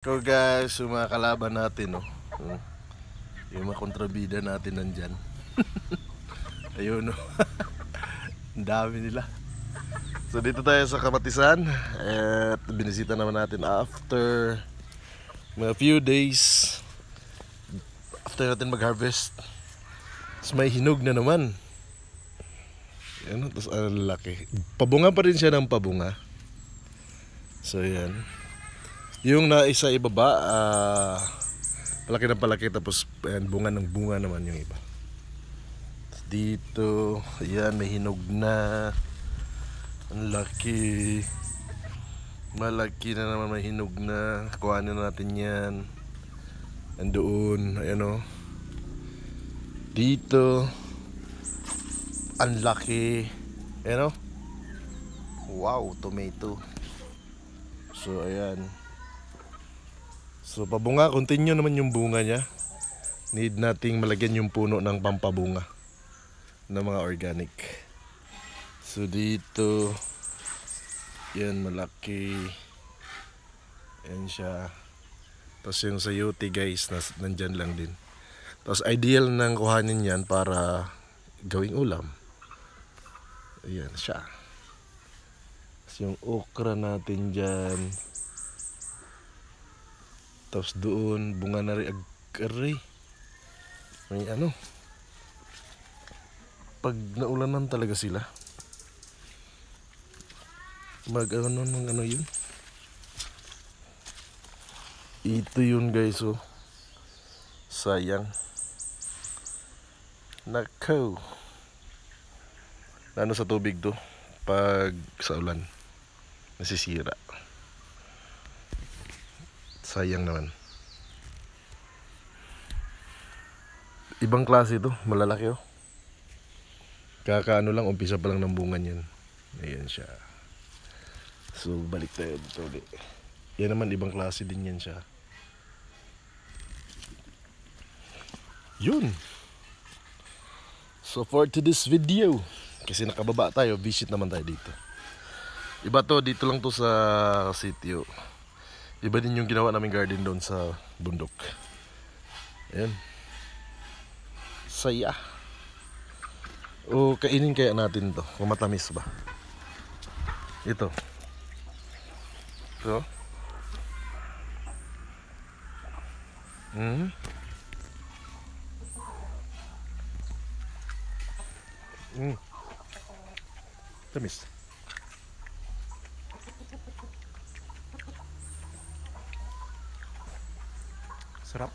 So guys, yung mga kalaban natin, yung mga kontrabida natin nandyan. Ayun, ang dami nila. So dito tayo sa Kamatisan at binisita naman natin after mga few days after natin mag-harvest. Tapos may hinog na naman. Yan, tapos ang laki. Pabunga pa rin siya ng pabunga. So yan. Yung naisa ibaba, palaki ng palaki, tapos bunga ng bunga naman yung iba. Tapos dito, ayan, may hinog na. Ang laki. Malaki na naman, may hinog na. Kuhanin natin yan. Andoon, ayan o. Dito, ang laki. Ayan o. Wow, tomato. So ayan. So pabunga, continue naman yung bunga niya. Need nating malagyan yung puno ng pampabunga ng mga organic. So dito, yan malaki. Yan siya. Tapos yung sayote guys, nandyan lang din. Tapos ideal nang kuhanin yan para gawing ulam. Ayan siya. Tapos yung okra natin dyan. Tapos doon, bunga na rin agkari. May ano. Pag naulanan talaga sila, ano yun. Ito yun guys, oh. Sayang. Nako. Ano sa tubig to? Pag sa ulan, nasisira. Sayang naman. Ibang klase ito, malalaki oh. Kakaano lang, umpisa pa lang ng bunga niyan. Ayan siya. So balik tayo dito ulit. Yan naman, ibang klase din yan siya. Yun. So for today's video, kasi nakababa tayo, visit naman tayo dito. Iba to, dito lang to sa sitio. Iba din yung ginawa namin garden doon sa bundok. Ayan. Saya. O kainin kaya natin to, kung matamis ba. Ito. So. Tamis. Sarap.